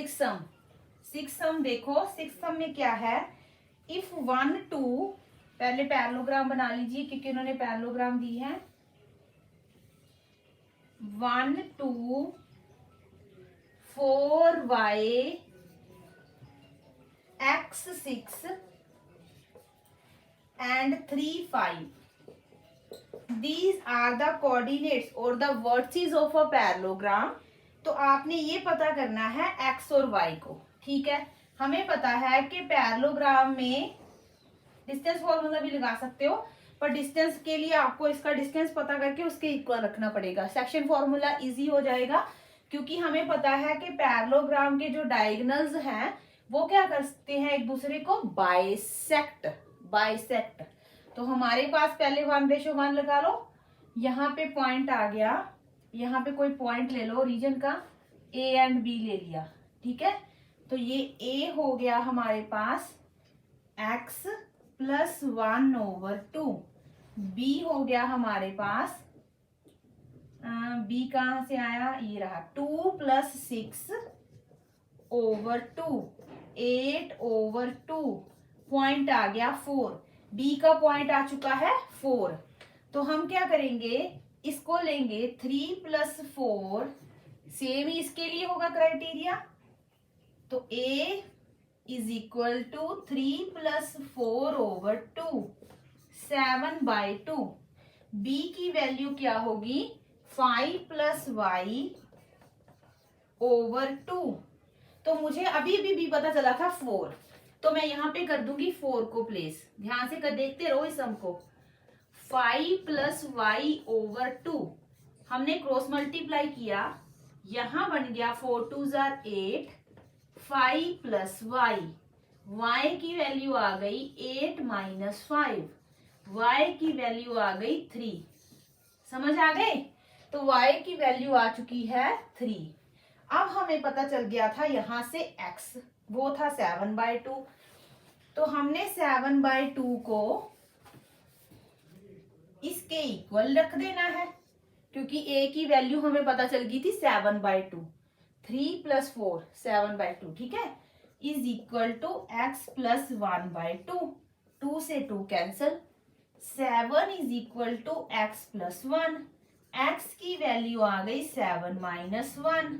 Six सम देखो, six सम में क्या है, इफ 1 2, पहले पैरेललोग्राम बना लीजिए क्योंकि उन्होंने पैरेललोग्राम दी है। 1 2 4y x 6 and 3 5, these are the coordinates or the vertices of a parallelogram। तो आपने ये पता करना है x और y को, ठीक है। हमें पता है कि पैरेललोग्राम में डिस्टेंस फॉर्मूला भी लगा सकते हो, पर डिस्टेंस के लिए आपको इसका डिस्टेंस पता करके उसके इक्वल रखना पड़ेगा। सेक्शन फॉर्मूला इजी हो जाएगा क्योंकि हमें पता है कि पैरेललोग्राम के जो डायगोनल्स हैं वो क्या करते हैं, एक दूसरे को बाइसेक्ट। तो हमारे पास पहले 1:1 लगा लो, यहाँ पे पॉइंट आ गया, यहाँ पे कोई पॉइंट ले लो रीजन का, ए एंड बी ले लिया, ठीक है। तो ये ए हो गया हमारे पास x + 1/2, बी हो गया हमारे पास, बी कहाँ से आया, ये रहा 2 + 6/2, 8/2, पॉइंट आ गया 4, बी का पॉइंट आ चुका है 4। तो हम क्या करेंगे, इसको लेंगे 3 + 4, सेम ही इसके लिए होगा क्राइटेरिया। तो a = 3 + 4/2, 7/2। b की वैल्यू क्या होगी, 5 + y/2। तो मुझे अभी भी पता चला था 4, तो मैं यहाँ पे कर दूंगी 4 को प्लेस। ध्यान से कर देखते रहो इस सम को। 5 + y/2 हमने क्रॉस मल्टीप्लाई किया, यहां बन गया 4 2 8, 5 + y की वैल्यू आ गई 8 - 5, y की वैल्यू आ गई 3। समझ आ गए, तो y की वैल्यू आ चुकी है 3। अब हमें पता चल गया था यहां से x, वो था 7/2। तो हमने 7/2 को इसके इक्वल रख देना है क्योंकि a की वैल्यू हमें पता चल गई थी 7/2, 3 + 4 7/2, ठीक है, = x + 1/2, 2 से 2 कैंसल, 7 = x + 1, x की वैल्यू आ गई 7 - 1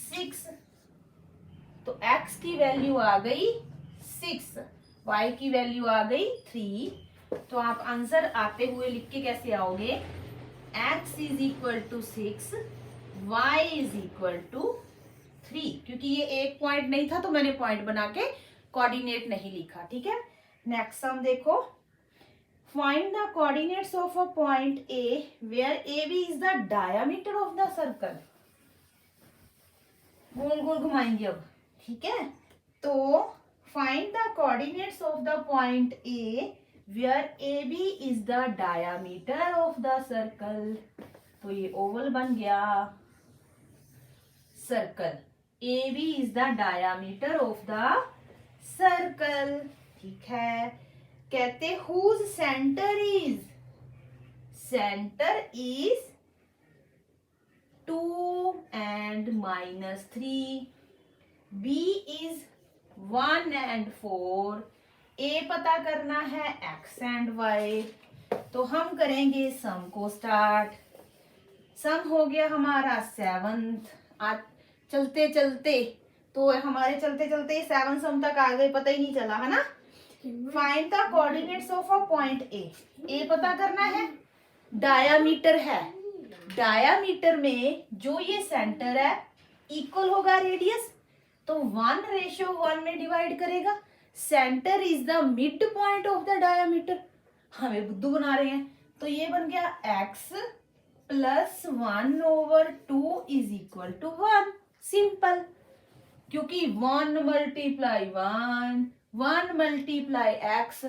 6, तो x की वैल्यू आ गई 6, y की वैल्यू आ गई 3। तो आप आंसर आते हुए लिख के कैसे आओगे, x = 6, y = 3, क्योंकि ये एक पॉइंट नहीं था तो मैंने पॉइंट बना के कोऑर्डिनेट नहीं लिखा, ठीक है। नेक्स्ट सम देखो, find the coordinates of a point a where AB is the diameter of the circle. गोल गोल घुमाएंगे अब, ठीक है। तो find the coordinates of the point A where AB is the diameter of the circle. तो ये ओवल बन गया circle, AB is the diameter of the circle, ठीक है। कहते whose centre is 2 and -3, B is 1 and 4, A पता करना है x and y। तो हम करेंगे सम को स्टार्ट। सम हो गया हमारा 7th। आज चलते चलते तो हमारे चलते चलते 7 सम तक आ गए, पता ही नहीं चला, है ना। Find the coordinates of a point A पता करना है, डायामीटर है, डायामीटर में जो ये सेंटर है इक्वल होगा रेडियस, तो 1:1 में डिवाइड करेगा। Centre is the mid point of the diameter, हमें बुद्धू बना रहे हैं। तो ये बन गया x + 1/2 = 1, सिंपल, क्योंकि 1 × 1 1 × x,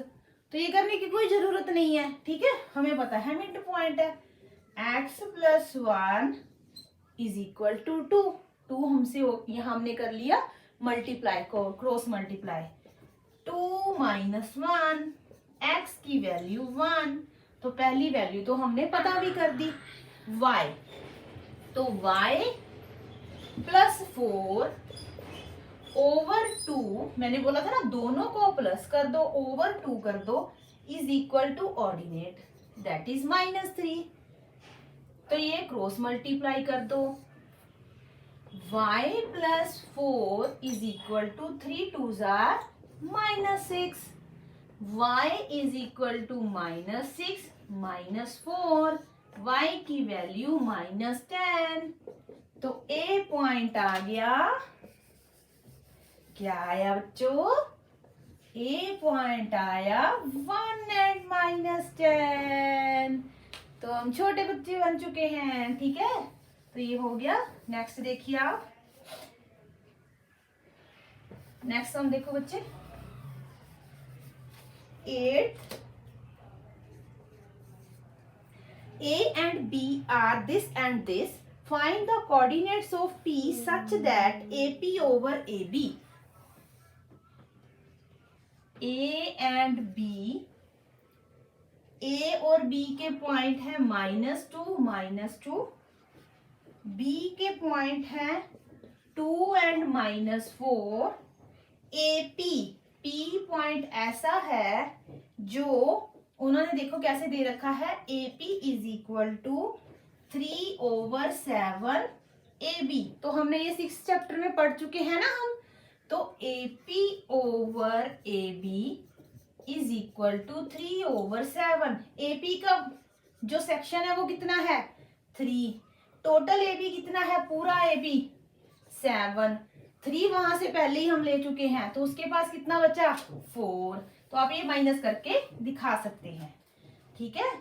तो ये करने की कोई जरूरत नहीं है, ठीक है, हमें पता है मिड पॉइंट है। x + 1 = 2, 2 हमसे यहाँ हमने कर लिया मल्टीप्लाई को, क्रॉस मल्टीप्लाई, 2 - 1, x की वैल्यू 1, तो पहली वैल्यू तो हमने पता भी कर दी। y, तो y + 4 ओवर 2, मैंने बोला था ना दोनों को प्लस कर दो, ओवर 2 कर दो, is equal to ordinate that is -3। तो ये क्रॉस मल्टीप्लाई कर दो, y plus 4 is equal to 3 2s are -6, y is equal to -6 -4, y की वैल्यू -10। तो ए पॉइंट आ गया, क्या आया बच्चों? ए पॉइंट आया 1 and -10। तो हम छोटे बच्चे बन चुके हैं, ठीक है। तो ये हो गया। नेक्स्ट देखिए आप, नेक्स्ट हम देखो बच्चे 8, A and B are this and this. Find the coordinates of P such that AP over AB. A and B, A और B के पॉइंट है -2 B के पॉइंट है 2 and -4, AP P पॉइंट ऐसा है जो उन्होंने देखो कैसे दे रखा है, AP is equal to 3/7 AB। तो हमने ये 6th चैप्टर में पढ़ चुके हैं ना हम। तो AP over AB is equal to 3/7। AP का जो सेक्शन है वो कितना है 3, टोटल AB कितना है पूरा AB 7, 3 वहां से पहले ही हम ले चुके हैं, तो उसके पास कितना बचा 4। तो आप ये माइनस करके दिखा सकते हैं, ठीक है।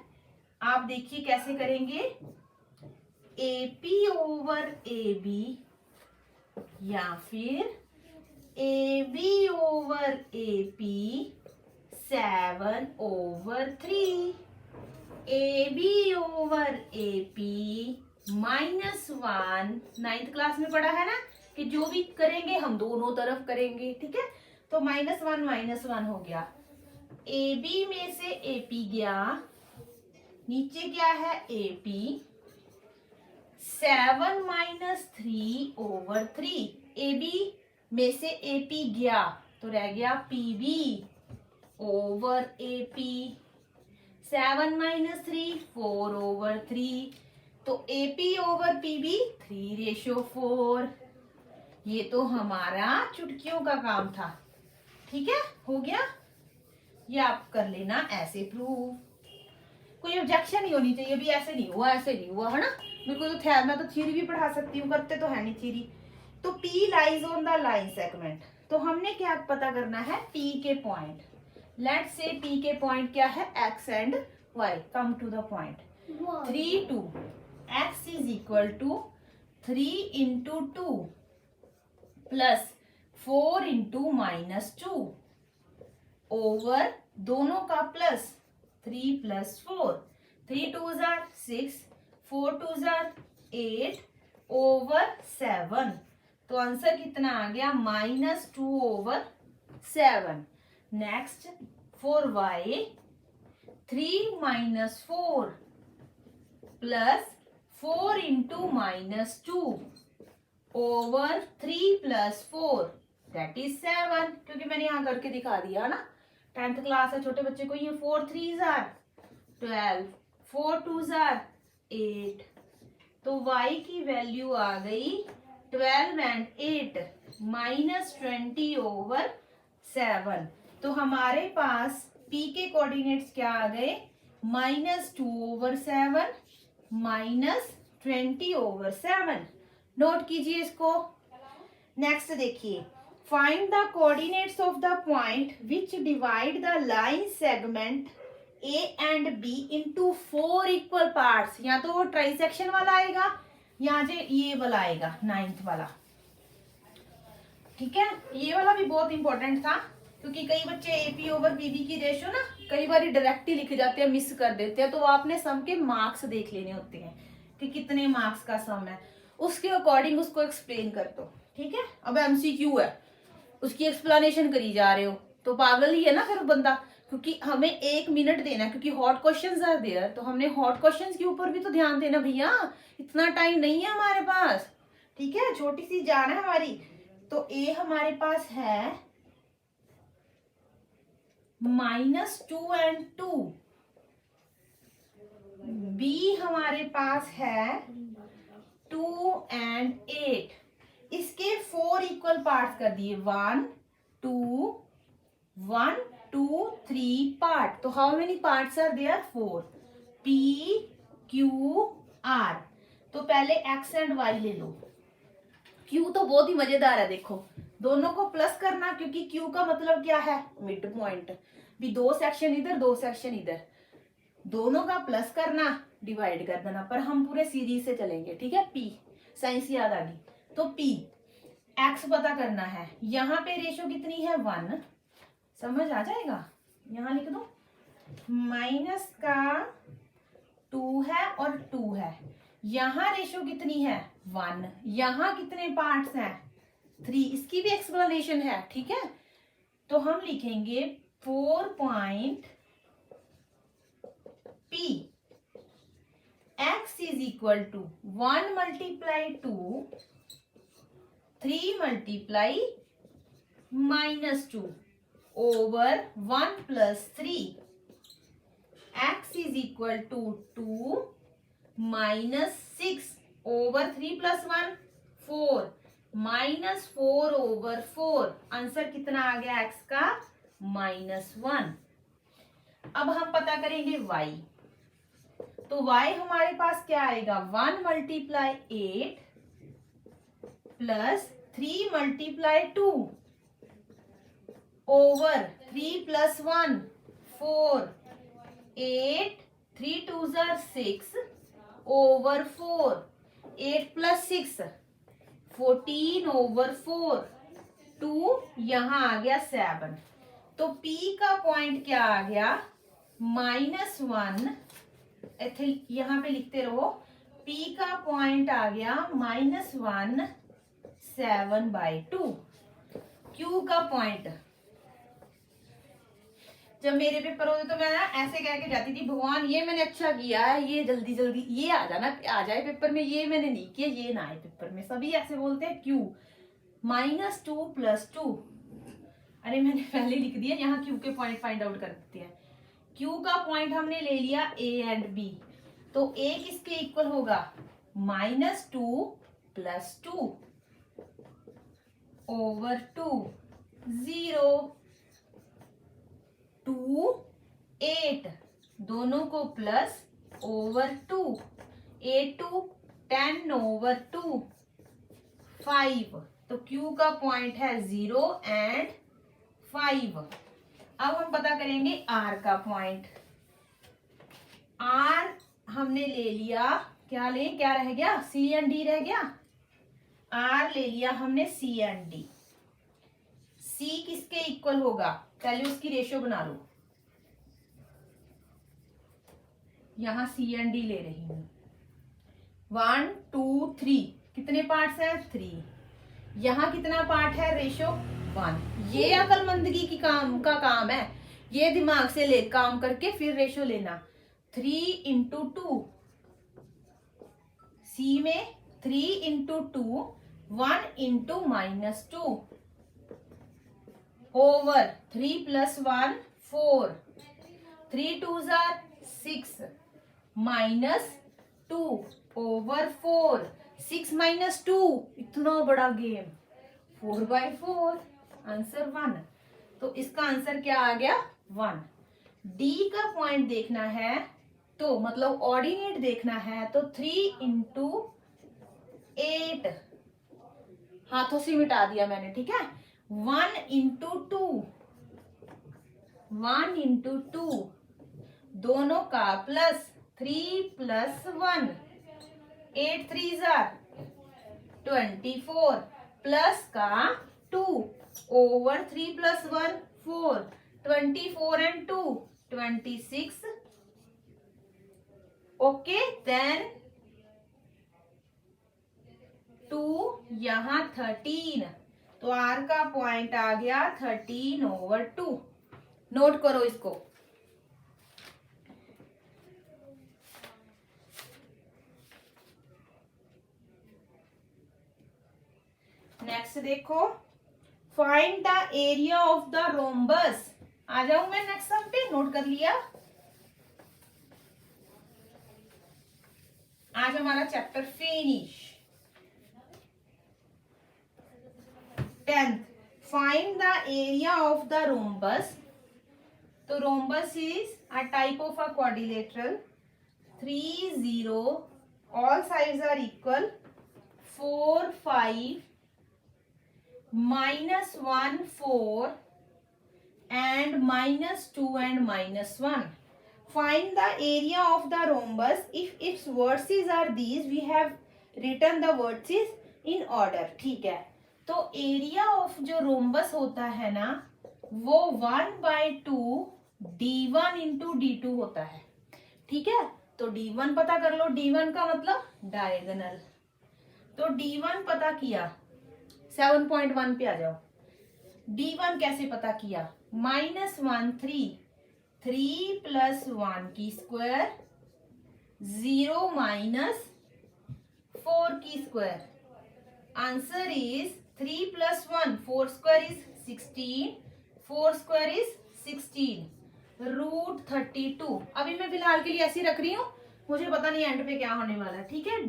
आप देखिए कैसे करेंगे, AP ओवर AB या फिर AB over AP 7/3, AB over AP -1। 9th class में पढ़ा है ना कि जो भी करेंगे हम दोनों तरफ करेंगे, ठीक है। तो -1 हो गया, AB में से AP गया, नीचे क्या है AP 7 -3/3, AB में से AP गया तो रह गया PB ओवर AP, 7 -3 4/3, तो AP ओवर PB 3/4। ये तो हमारा चुटकियों का काम था, ठीक है, हो गया। ये आप कर लेना ऐसे प्रूव, कोई ऑब्जेक्शन नहीं होनी चाहिए, भी ऐसे नहीं हुआ ऐसे नहीं हुआ, है ना। मेरे को तो मैं तो थ्योरी भी पढ़ा सकती हूँ, करते तो है नहीं थ्योरी। तो P lies on the line segment, तो हमने क्या पता करना है P के पॉइंट। लेट्स से P के पॉइंट क्या है x and y। Come to the point 3 2, x is equal to 3 into 2 plus 4 into -2 over दोनों का plus 3 + 4, 3 2s are 6, 4 2s are 8 over 7। तो आंसर कितना आ गया -2/7। Next for y 3 - 4 plus 4 into -2 over 3 + 4 that is 7, क्योंकि मैंने यहाँ करके दिखा दिया ना। 10th क्लास है, छोटे बच्चे को ये 4 3s are 12, 4 2s are 8। तो y की वैल्यू आ गई 12 and 8 -20/7। तो हमारे पास P के कोऑर्डिनेट्स क्या आ गए -2/7 -20/7। नोट कीजिए इसको। नेक्स्ट देखिए, find the coordinates of the point which divide the line segment A and B into 4 equal parts. या तो वो ट्राइसेक्शन वाला आएगा या जो ये वाला आएगा 9th वाला, ठीक है। ये वाला भी बहुत इंपॉर्टेंट था, क्योंकि कई बच्चे AP ओवर BB की रेशो ना कई बार डायरेक्ट ही लिख जाते हैं, मिस कर देते हैं। तो आपने सम के मार्क्स देख लेने होते हैं कि कितने मार्क्स का सम है, उसके अकॉर्डिंग उसको एक्सप्लेन कर दो, ठीक है। अब MCQ है, उसकी एक्सप्लेनेशन करी जा रहे हो तो पागल ही है ना फिर बंदा, क्योंकि हमें 1 मिनट देना है, क्योंकि हॉट क्वेश्चंस आर देयर। तो हमने हॉट क्वेश्चंस के ऊपर भी तो ध्यान देना भैया, इतना टाइम नहीं है हमारे पास, ठीक है। छोटी सी जान है हमारी, तो ए हमारे पास है -2 and 2, बी हमारे पास है 2 and 8। इसके 4 इक्वल पार्ट्स कर दिए, 1 2 1 2 3 पार्ट। तो how many parts are there? 4। P Q R। तो पहले x एंड y ले लो। Q तो बहुत ही मजेदार है, देखो दोनों को प्लस करना, क्योंकि Q का मतलब क्या है? Mid point. भी 2 सेक्शन इधर 2 सेक्शन इधर, दोनों का प्लस करना, डिवाइड कर देना। पर हम पूरे सीरीज से चलेंगे, ठीक है? P साइंस याद आ गई। तो P x पता करना है। यहाँ पे रेशो कितनी है? 1। समझ आ जाएगा? यहाँ लिख दो, माइनस का 2 है और 2 है। यहाँ रेशो कितनी है? 1। यहाँ कितने पार्ट्स हैं? 3। इसकी भी एक्सप्लेनेशन है, ठीक है? तो हम लिखेंगे 4 point P x is equal to 1 multiply 2 3 multiply -2 over 1 plus 3। x is equal to 2 -6 over 3 plus 1 4 -4 over 4। Answer कितना आ गया x का? -1। अब हम पता करेंगे y। तो y हमारे पास क्या आएगा? 1 multiply 8 plus 3 multiply 2 over 3 plus 1 4 8 3 2s are 6 over 4 8 plus 6 14 over 4 2 यहाँ आ गया 7। तो P का पॉइंट क्या आ गया? -1। यहाँ पे लिखते रहो, P का पॉइंट आ गया -1 7/2। Q का पॉइंट, जब मेरे पेपर होते तो मैं ना ऐसे कह के जाती थी, भगवान ये मैंने अच्छा किया है, ये जल्दी जल्दी ये आ जाए पेपर में, ये मैंने नहीं किया, ये ना आए पेपर में। सभी ऐसे बोलते हैं। Q -2 + 2। अरे मैंने पहले लिख दिया, यहाँ Q के पॉइंट फाइंड आउट कर देते हैं। Q का पॉइंट हमने ले लिया A एंड B। तो A किसके इक्वल होगा? -2 + 2 ओवर 2 0 2 8, दोनों को प्लस ओवर 2 8 2 10 ओवर 2 5। तो Q का पॉइंट है 0 एंड 5। अब हम पता करेंगे R का पॉइंट। R हमने ले लिया, क्या रह गया? C एंड D रह गया। R ले लिया हमने C एंड D। C किसके इक्वल होगा? पहले उसकी रेशियो बना लो। यहां C एंड D ले रही हूं। 1 2 3 कितने पार्ट्स हैं? 3। यहाँ कितना पार्ट है? रेशियो 1। ये अकलमंदगी की काम है। ये दिमाग से ले काम करके फिर रेशियो लेना। 3 × 2, C में 3 × 2 1 × -2 ओवर 3 + 1 4 3 2s are 6 -2 ओवर 4 6 - 2, इतना बड़ा गेम, 4/4। आंसर 1। तो इसका आंसर क्या आ गया? 1। D का पॉइंट देखना है, तो मतलब ऑर्डिनेट देखना है, तो 3 × 8 हाथों से मिटा दिया मैंने, ठीक है? 1 × 2 1 × 2 दोनों का प्लस 3 + 1 8 3s are 24 प्लस का 2 ओवर 3 + 1 4 24 and 2 26। ओके, देन 2 यहाँ 13। तो R का पॉइंट आ गया 13 ओवर 2। नोट करो इसको। नेक्स्ट देखो, find the area of the rhombus. आ जाऊं मैं नेक्स्ट सम पे, नोट कर लिया। आज हमारा chapter finish. 10th, find the area of the rhombus. तो rhombus is a type of a quadrilateral, 3 0, all sides are equal, 4 5, -1 4 and -2 and -1. Find the area of the rhombus. If its vertices are these, we have written the vertices in order. ठीक है, तो area of जो rhombus होता है ना, वो 1/2 d1 into d2 होता है। ठीक है, तो d1 पता कर लो। d1 का मतलब डायगोनल। तो d1 पता किया, 7.1 पे आ जाओ। d1 कैसे पता किया, -1 3, 3 + 1 की स्क्वायर, 0 - 4 की square. Answer is 3 + 1, 4 square is 16, 4 square is 16, √32। अभी मैं फिलहाल के लिए ऐसी रख रही हूं, मुझे पता नहीं एंड पे क्या होने वाला है। ठीक है,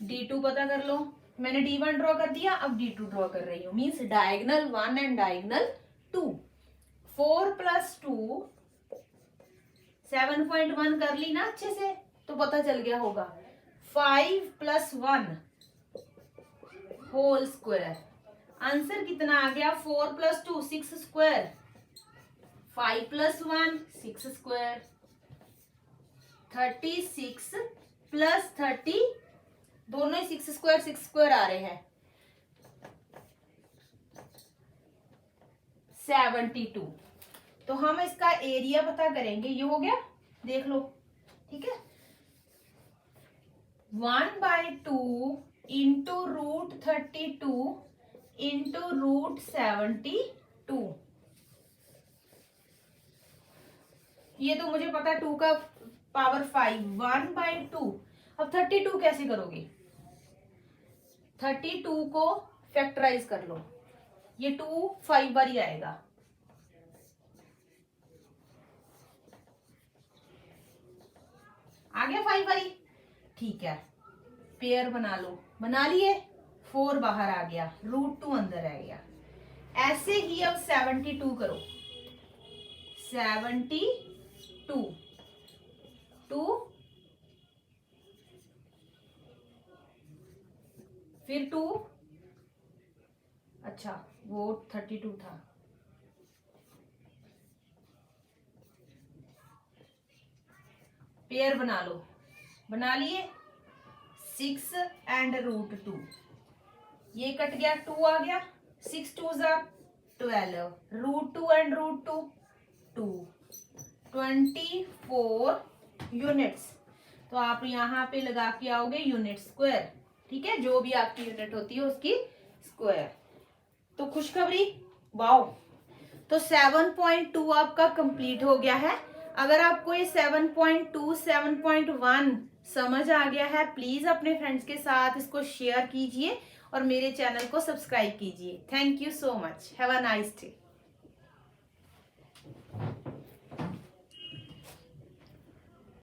d2 पता कर लो। मैंने d1 ड्रॉ कर दिया, अब d2 ड्रॉ कर रही हूँ, मीन्स डायगोनल 1 एंड डायगोनल 2। 4 + 2, 7.1 कर ली ना अच्छे से, तो पता चल गया होगा। 5 + 1 होल स्क्वायर। आंसर कितना आ गया, 4 + 2 6 स्क्वायर, 5 + 1 6 स्क्वायर, 36 + 30, दोनों ही 6 स्क्वायर आ रहे हैं, 72। तो हम इसका एरिया पता करेंगे। ये हो गया, देख लो। ठीक है, 1/2 इंटू √32 इंटू √72। ये तो मुझे पता है, 2 का पावर 5, 1/2। अब 32 कैसे करोगे, 32 को फैक्टराइज कर लो, ये 2 5 बार ही आएगा। आ गया 5 बारी। ठीक है, पेयर बना लो, बना लिए। 4 बाहर आ गया, √2 अंदर आ गया। ऐसे ही अब 72 करो, 72 2, फिर 2, अच्छा वो 32 था। पेयर बना लो, बना लिए। 6 एंड √2, ये कट गया, 2 आ गया, 6 2 = 12, √2 एंड √2 2, 24 यूनिट्स। तो आप यहाँ पे लगा के आओगे यूनिट स्क्वायर। ठीक है, जो भी आपकी यूनिट होती है उसकी स्क्वायर। तो खुशखबरी, वाओ, तो 7.2 आपका कंप्लीट हो गया है। अगर आपको ये 7.2 7.1 समझ आ गया है, प्लीज अपने फ्रेंड्स के साथ इसको शेयर कीजिए और मेरे चैनल को सब्सक्राइब कीजिए। Thank you so much, have a nice day.